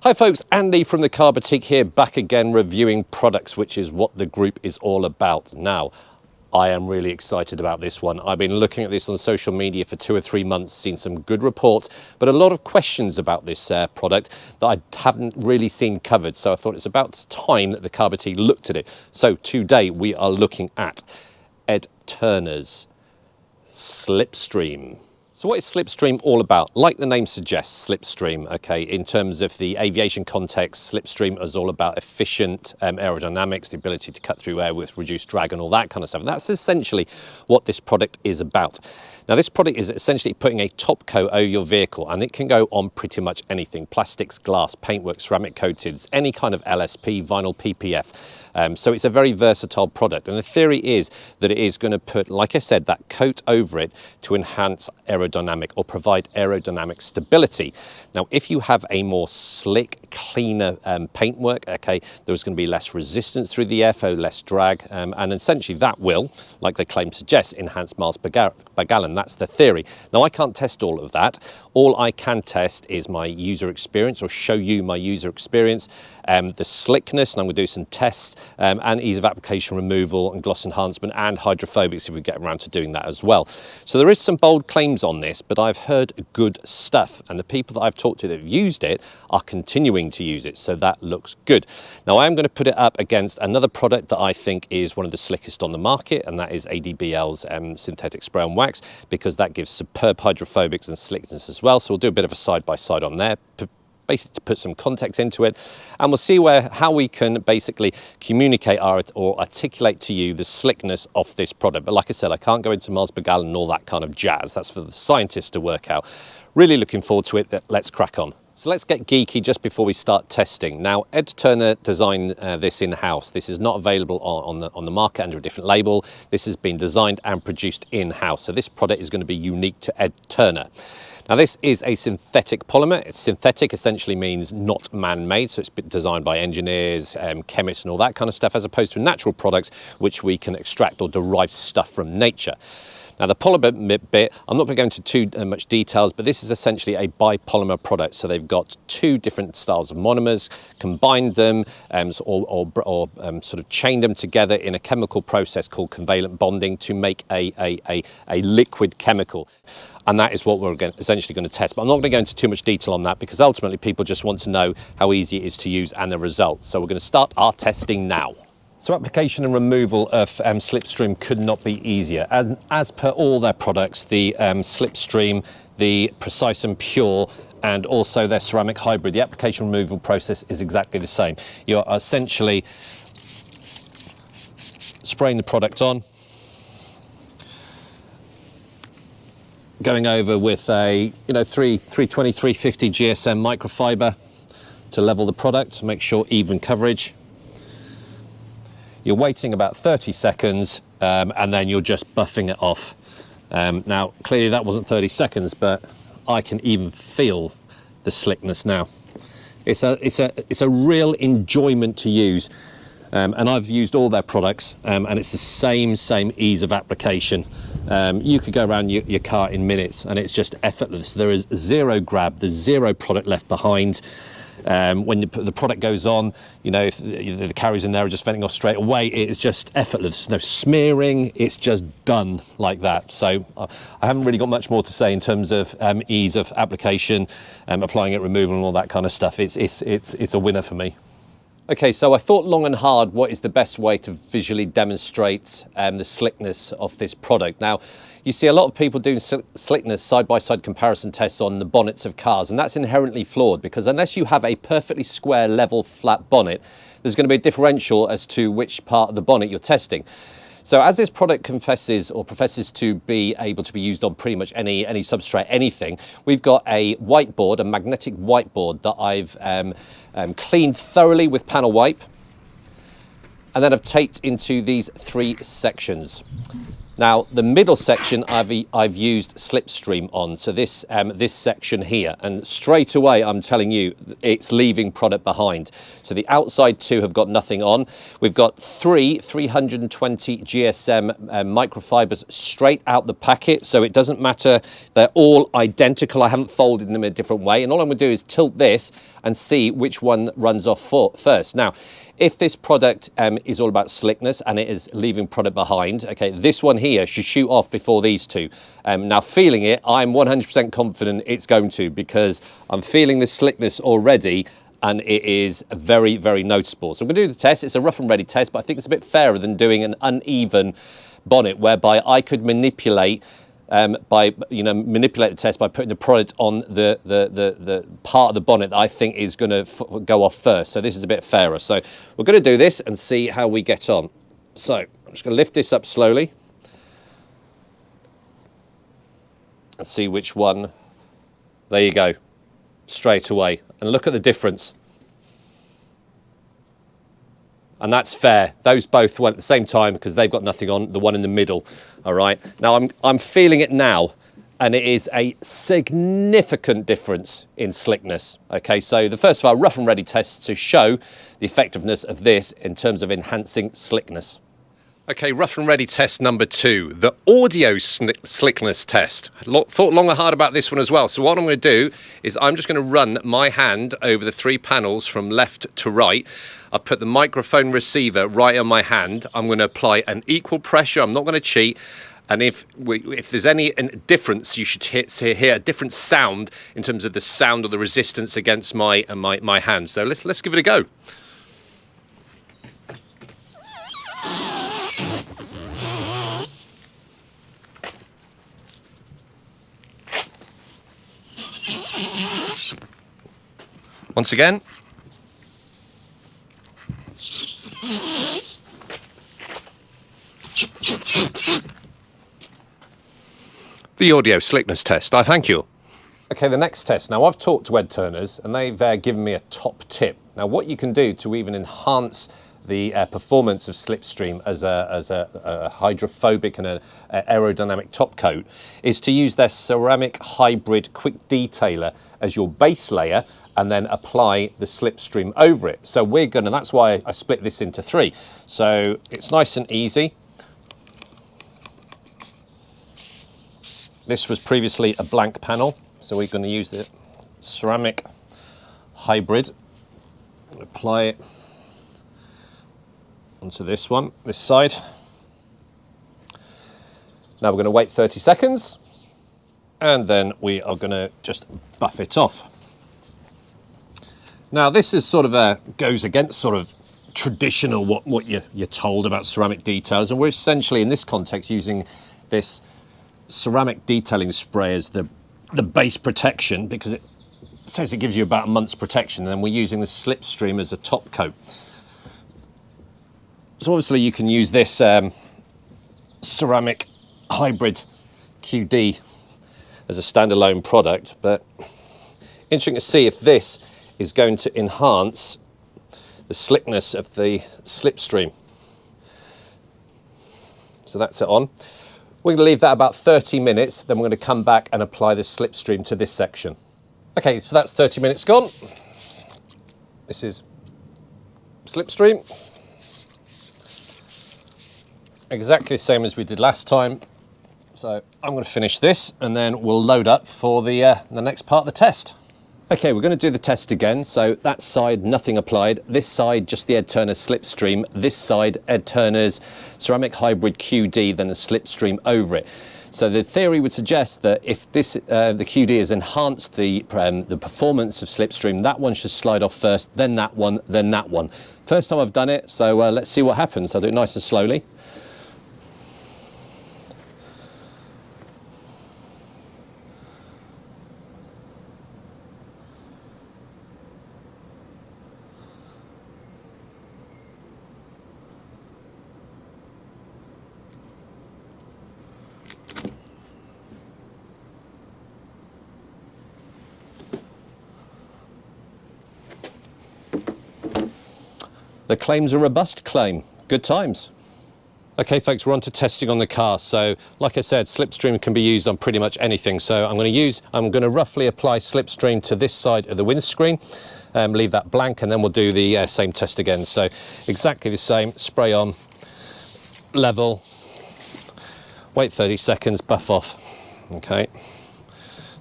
Hi folks, Andy from the Car Boutique here, back again reviewing products, which is what the group is all about. Now, I am really excited about this one. I've been looking at this on social media for 2 or 3 months, seen some good reports, but a lot of questions about this product that I haven't really seen covered. So I thought it's about time that the Car Boutique looked at it. So today we are looking at edturner's Slipstream. So what is Slipstream all about? Like the name suggests, Slipstream, okay, in terms of the aviation context, Slipstream is all about efficient aerodynamics, the ability to cut through air with reduced drag and all that kind of stuff. And that's essentially what this product is about. Now, this product is essentially putting a top coat over your vehicle, and it can go on pretty much anything: plastics, glass, paintwork, ceramic coatings, any kind of LSP, vinyl, PPF. So it's a very versatile product. And the theory is that it is going to put, like I said, that coat over it to enhance aerodynamic or provide aerodynamic stability. Now, if you have a more slick, cleaner paintwork, okay, there's going to be less resistance through the airflow, less drag, and essentially that will, like the claim suggests, enhance miles per gallon. That's the theory. Now, I can't test all of that. All I can test is my user experience, or show you my user experience, the slickness, and I'm going to do some tests, and ease of application removal and gloss enhancement and hydrophobics if we get around to doing that as well. So there is some bold claims on this, but I've heard good stuff, and the people that I've talked to that have used it are continuing to use it, so that looks good. Now, I am going to put it up against another product that I think is one of the slickest on the market, and that is ADBL's Synthetic Spray Wax, because that gives superb hydrophobics and slickness as well. So we'll do a bit of a side-by-side on there, basically to put some context into it, and we'll see how we can basically communicate or articulate to you the slickness of this product. But like I said, I can't go into miles per gallon and all that kind of jazz. That's for the scientists to work out. Really looking forward to it. Let's crack on. So let's get geeky just before we start testing. Now, edturner designed this in-house. This is not available on the market under a different label. This has been designed and produced in-house. So this product is going to be unique to edturner. Now, this is a synthetic polymer. It's synthetic essentially means not man-made, so it's been designed by engineers, chemists and all that kind of stuff, as opposed to natural products which we can extract or derive stuff from nature. Now, the polymer bit, I'm not going to go into too much details, but this is essentially a bipolymer product. So they've got 2 different styles of monomers, combined them or sort of chained them together in a chemical process called covalent bonding to make a liquid chemical. And that is what we're essentially going to test. But I'm not going to go into too much detail on that, because ultimately people just want to know how easy it is to use and the results. So we're going to start our testing now. So application and removal of Slipstream could not be easier. And as per all their products, the Slipstream, the Precise and Pure, and also their ceramic hybrid, the application removal process is exactly the same. You're essentially spraying the product on, going over with a 320, 350 GSM microfiber to level the product, make sure even coverage. You're waiting about 30 seconds and then you're just buffing it off. Now, clearly that wasn't 30 seconds, but I can even feel the slickness now. It's a real enjoyment to use. And I've used all their products, and it's the same ease of application. You could go around your car in minutes, and it's just effortless. There is zero grab, there's zero product left behind. When the product goes on, if the carriers in there are just venting off straight away, it is just effortless. No smearing, it's just done like that. So I haven't really got much more to say in terms of ease of application, applying it, removal, and all that kind of stuff. It's a winner for me. Okay, so I thought long and hard what is the best way to visually demonstrate the slickness of this product. Now, you see a lot of people doing slickness side-by-side comparison tests on the bonnets of cars, and that's inherently flawed, because unless you have a perfectly square, level, flat bonnet, there's going to be a differential as to which part of the bonnet you're testing. So as this product professes to be able to be used on pretty much any substrate, anything, we've got a whiteboard, a magnetic whiteboard that I've cleaned thoroughly with panel wipe, and then I've taped into these 3 sections. Now, the middle section I've used Slipstream on, so this this section here, and straight away I'm telling you it's leaving product behind. So the outside two have got nothing on. We've got three 320 GSM microfibers straight out the packet, so it doesn't matter, they're all identical. I haven't folded them in a different way, and all I'm going to do is tilt this and see which one runs off first. Now, if this product is all about slickness and it is leaving product behind, okay, this one here should shoot off before these two. Now, feeling it, I'm 100% confident it's going to, because I'm feeling the slickness already and it is very, very noticeable. So I'm going to do the test. It's a rough and ready test, but I think it's a bit fairer than doing an uneven bonnet whereby I could manipulate manipulate the test by putting the product on the part of the bonnet that I think is going to go off first. So this is a bit fairer. So we're going to do this and see how we get on. So I'm just going to lift this up slowly and see which one. There you go, straight away. And look at the difference. And that's fair. Those both went at the same time because they've got nothing on, the one in the middle. All right. Now I'm feeling it now, and it is a significant difference in slickness. Okay, so the first of our rough and ready tests to show the effectiveness of this in terms of enhancing slickness. Okay, rough and ready test number 2, the audio slickness test. Thought long and hard about this one as well. So what I'm going to do is I'm just going to run my hand over the 3 panels from left to right. I'll put the microphone receiver right on my hand. I'm going to apply an equal pressure. I'm not going to cheat. And if there's any difference, you should hear a different sound in terms of the sound or the resistance against my hand. So let's give it a go. Once again. The audio slickness test, I thank you. Okay, the next test. Now, I've talked to edturners and they've given me a top tip. Now, what you can do to even enhance the performance of Slipstream as a hydrophobic and an aerodynamic top coat is to use their ceramic hybrid quick detailer as your base layer and then apply the Slipstream over it. So we're gonna, that's why I split this into 3. So it's nice and easy. This was previously a blank panel, so we're gonna use the ceramic hybrid, apply it onto this one, this side. Now we're gonna wait 30 seconds, and then we are gonna just buff it off. Now this is sort of goes against sort of traditional what you're told about ceramic details, and we're essentially in this context using this ceramic detailing spray as the base protection because it says it gives you about a month's protection, and then we're using the Slipstream as a top coat. So obviously you can use this ceramic hybrid QD as a standalone product, but interesting to see if this is going to enhance the slickness of the Slipstream. So that's it on. We're going to leave that about 30 minutes, then we're going to come back and apply the Slipstream to this section. Okay, so that's 30 minutes gone. This is Slipstream. Exactly the same as we did last time. So I'm going to finish this and then we'll load up for the next part of the test. Okay, we're going to do the test again. So that side, nothing applied. This side, just the edturner Slipstream. This side, edturner's ceramic hybrid QD, then the Slipstream over it. So the theory would suggest that if this the QD has enhanced the performance of Slipstream, that one should slide off first, then that one, then that one. First time I've done it, so let's see what happens. I'll do it nice and slowly. The claim's a robust claim. Good times. Okay folks, we're on to testing on the car. So like I said, Slipstream can be used on pretty much anything. So I'm going to roughly apply Slipstream to this side of the windscreen, leave that blank, and then we'll do the same test again. So exactly the same, spray on, level, wait 30 seconds, buff off. Okay,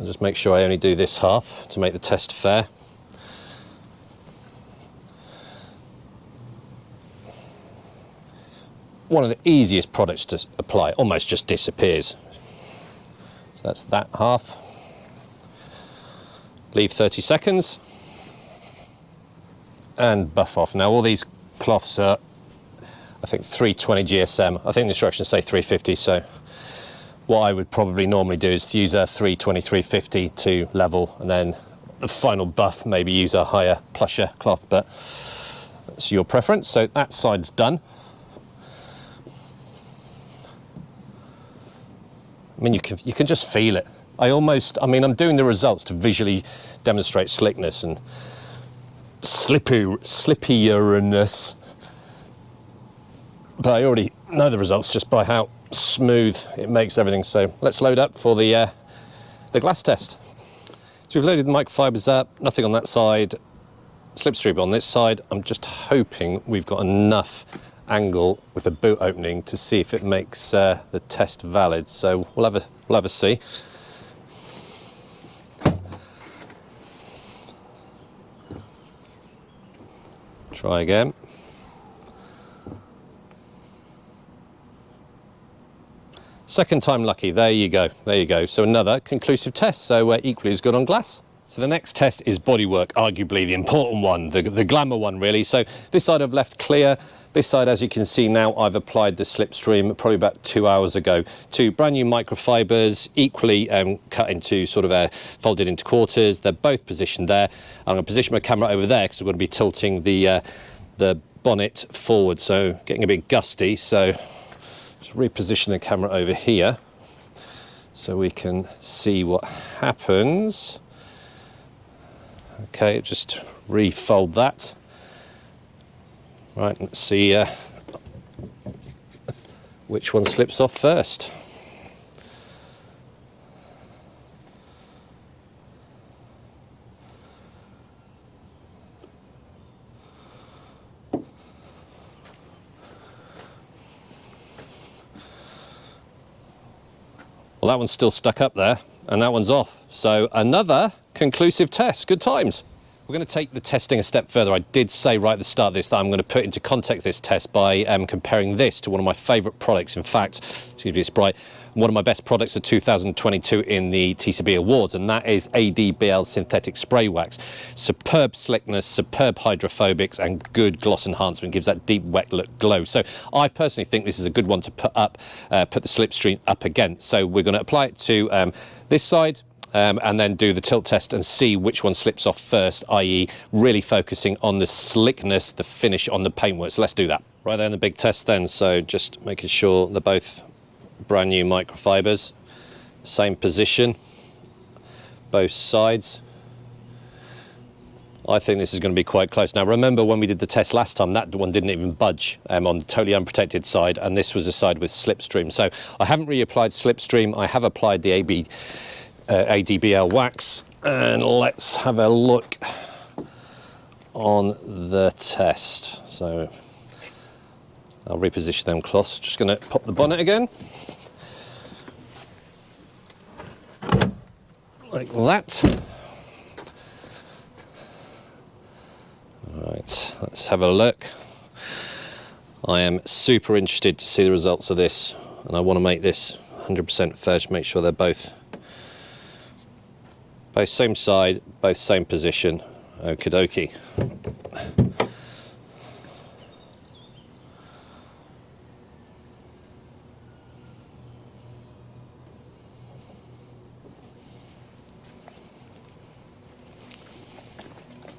I'll just make sure I only do this half to make the test fair. One of the easiest products to apply, almost just disappears. So that's that half. Leave 30 seconds and buff off. Now all these cloths are, I think, 320 GSM. I think the instructions say 350, so what I would probably normally do is to use a 320, 350 to level, and then the final buff, maybe use a higher plusher cloth, but that's your preference. So that side's done. I mean, you can just feel it. I'm doing the results to visually demonstrate slickness and slipperiness. But I already know the results just by how smooth it makes everything. So let's load up for the glass test. So we've loaded the microfibers up, nothing on that side, Slipstream on this side. I'm just hoping we've got enough angle with the boot opening to see if it makes the test valid. So we'll have a see. Try again. Second time lucky. There you go. There you go. So another conclusive test. So equally as good on glass. So the next test is bodywork, arguably the important one, the glamour one really. So this side I've left clear. This side, as you can see now, I've applied the Slipstream probably about 2 hours ago to brand new microfibers, equally cut into sort of folded into quarters. They're both positioned there. I'm going to position my camera over there because I'm going to be tilting the bonnet forward, so getting a bit gusty. So just reposition the camera over here so we can see what happens. Okay, just refold that. Right, let's see which one slips off first. Well, that one's still stuck up there, and that one's off. So another conclusive test. Good times. We're going to take the testing a step further. I did say right at the start of this that I'm going to put into context this test by comparing this to one of my favourite products. In fact, excuse me, it's bright, one of my best products of 2022 in the TCB Awards, and that is ADBL Synthetic Spray Wax. Superb slickness, superb hydrophobics, and good gloss enhancement. Gives that deep wet look glow. So I personally think this is a good one to put the Slipstream up against. So we're going to apply it to this side. And then do the tilt test and see which one slips off first, i.e. really focusing on the slickness, the finish on the paintwork. So let's do that. Right then, the big test then. So just making sure they're both brand new microfibers, same position, both sides. I think this is going to be quite close. Now remember when we did the test last time, that one didn't even budge on the totally unprotected side, and this was a side with Slipstream. So I haven't reapplied Slipstream, I have applied the ADBL wax, and let's have a look on the test. So I'll reposition them cloths. Just going to pop the bonnet again, like that. All right, let's have a look. I am super interested to see the results of this, and I want to make this 100% first, make sure they're both same side, both same position. Okie dokie.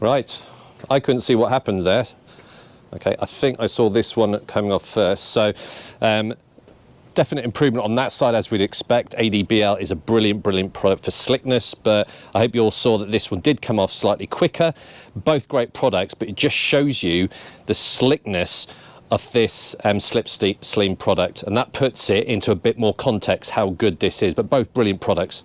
Right, I couldn't see what happened there. Okay, I think I saw this one coming off first. So definite improvement on that side, as we'd expect. ADBL is a brilliant product for slickness, but I hope you all saw that this one did come off slightly quicker. Both great products, but it just shows you the slickness of this Slipstream product, and that puts it into a bit more context how good this is, but both brilliant products.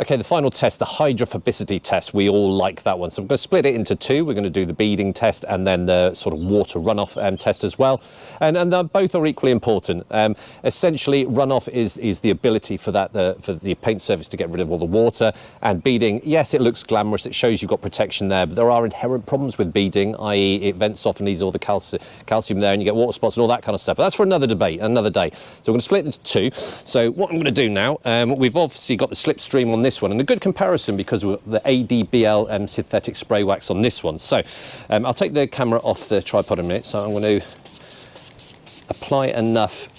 Okay, the final test, the hydrophobicity test, we all like that one. So I'm going to split it into two. We're going to do the beading test and then the sort of water runoff test as well. And both are equally important. Essentially, runoff is the ability for the paint surface to get rid of all the water. And beading, yes, it looks glamorous. It shows you've got protection there, but there are inherent problems with beading, i.e. it vents off and needs all the calcium there and you get water spots and all that kind of stuff. But that's for another debate, another day. So we're going to split it into two. So what I'm going to do now, we've obviously got the Slipstream on this one, and a good comparison because we've got the ADBL synthetic spray wax on this one. So I'll take the camera off the tripod in a minute. So I'm going to apply enough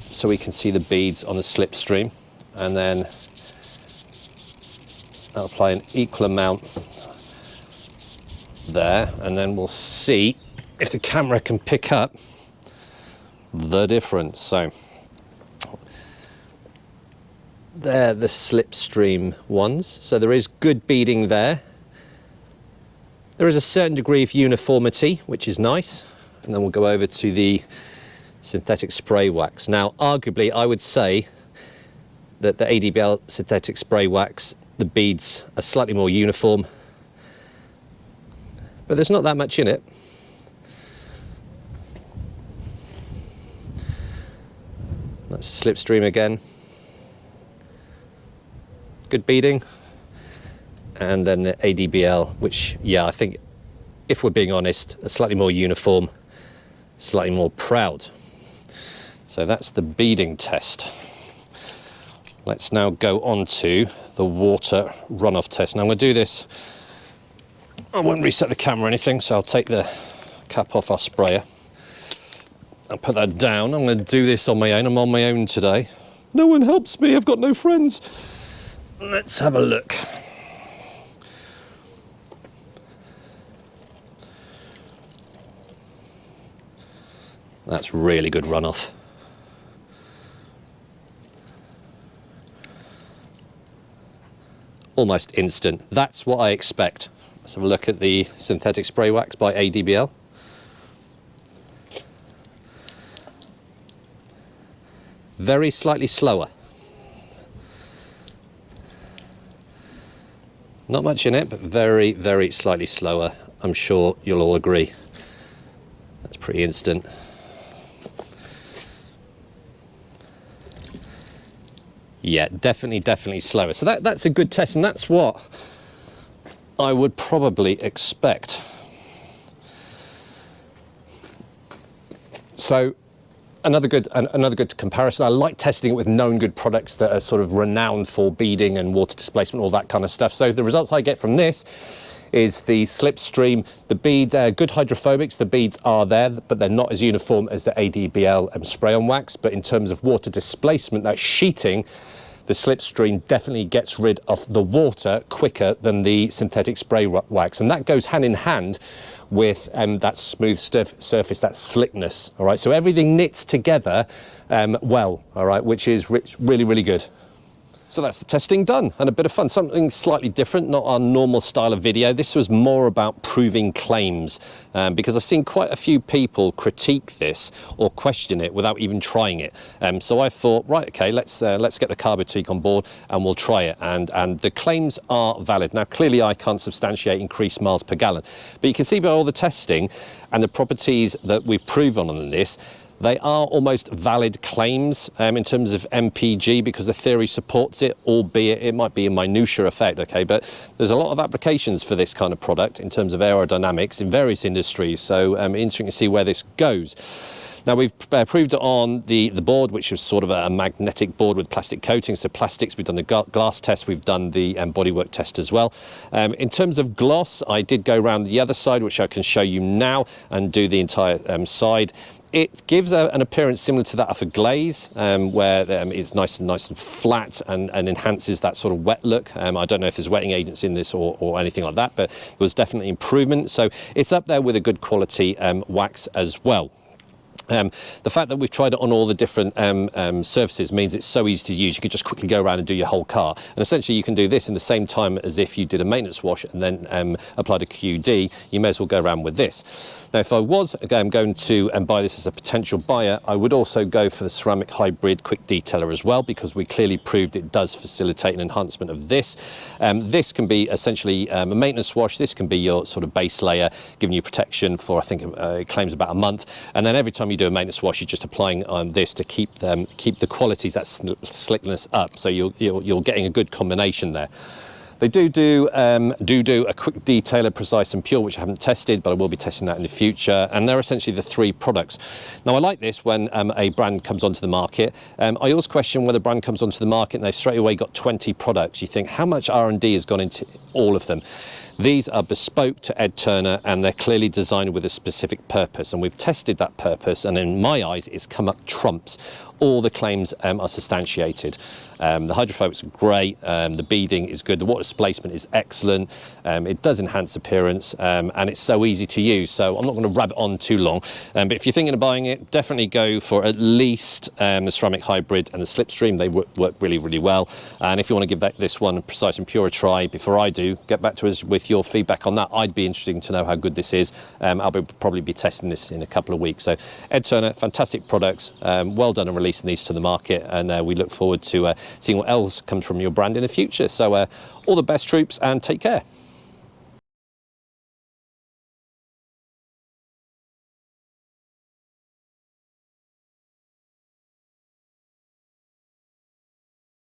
so we can see the beads on the Slipstream, and then I'll apply an equal amount there, and then we'll see if the camera can pick up the difference. So they're the Slipstream ones, so there is good beading there. There is a certain degree of uniformity, which is nice. And then we'll go over to the synthetic spray wax. Now, arguably, I would say that the ADBL synthetic spray wax, the beads are slightly more uniform, but there's not that much in it. That's a Slipstream again. Good beading. And then the ADBL, which, yeah, I think, if we're being honest, a slightly more uniform, slightly more proud. So that's the beading test. Let's now go on to the water runoff test. Now I'm going to do this. I won't reset the camera or anything, so I'll take the cap off our sprayer. I'll put that down. I'm going to do this on my own. I'm on my own today. No one helps me. I've got no friends. Let's have a look. That's really good runoff. Almost instant. That's what I expect. Let's have a look at the synthetic spray wax by ADBL. Very slightly slower. Not much in it, but very, very slightly slower. I'm sure you'll all agree. That's pretty instant. Yeah, definitely slower. So that's a good test, and that's what I would probably expect. So another good comparison. I like testing it with known good products that are sort of renowned for beading and water displacement, all that kind of stuff. So the results I get from this is the Slipstream. The beads are good hydrophobics. The beads are there, but they're not as uniform as the ADBL spray-on wax. But in terms of water displacement, that sheeting, the Slipstream definitely gets rid of the water quicker than the synthetic spray wax. And that goes hand in hand with that smooth surface, that slickness. All right, so everything knits together well, all right, which is really, really good. So that's the testing done, and a bit of fun. Something slightly different, not our normal style of video. This was more about proving claims, because I've seen quite a few people critique this or question it without even trying it. So I thought, right, okay, let's get the car boutique on board and we'll try it. And the claims are valid. Now, clearly I can't substantiate increased miles per gallon, but you can see by all the testing and the properties that we've proven on this, they are almost valid claims in terms of MPG, because the theory supports it, albeit it might be a minutiae effect, okay? But there's a lot of applications for this kind of product in terms of aerodynamics in various industries, so interesting to see where this goes. Now, we've proved it on the board, which is sort of a magnetic board with plastic coating, so plastics. We've done the glass test, we've done the bodywork test as well. In terms of gloss, I did go around the other side, which I can show you now, and do the entire side. It gives an appearance similar to that of a glaze, where it's nice and flat and enhances that sort of wet look. I don't know if there's wetting agents in this or anything like that, but there was definitely improvement. So it's up there with a good quality wax as well. The fact that we've tried it on all the different surfaces means it's so easy to use. You could just quickly go around and do your whole car. And essentially you can do this in the same time as if you did a maintenance wash and then applied a QD. You may as well go around with this. Now, if I was going to buy this as a potential buyer, I would also go for the ceramic hybrid quick detailer as well, because we clearly proved it does facilitate an enhancement of this. This can be essentially a maintenance wash. This can be your sort of base layer, giving you protection for, I think it claims about a month. And then every time you do a maintenance wash, you're just applying this to keep the qualities, that slickness up. So you're getting a good combination there. They do a quick detailer, precise and pure, which I haven't tested, but I will be testing that in the future. And they're essentially the three products. Now, I like this when a brand comes onto the market. I always question when a brand comes onto the market and they've straight away got 20 products. You think, how much R&D has gone into all of them? These are bespoke to edturner, and they're clearly designed with a specific purpose. And we've tested that purpose, and in my eyes, it's come up trumps. All the claims are substantiated. The hydrophobics are great, the beading is good, the water displacement is excellent, it does enhance appearance, and it's so easy to use. So I'm not going to rabbit on too long, but if you're thinking of buying it, definitely go for at least the ceramic hybrid and the Slipstream. They work really, really well. And if you want to give this one precise and pure a try before I do, get back to us with your feedback on that. I'd be interested to know how good this is. I'll probably be testing this in a couple of weeks. So edturner, fantastic products, well done on releasing these to the market, and we look forward to seeing what else comes from your brand in the future. So all the best, troops, and take care.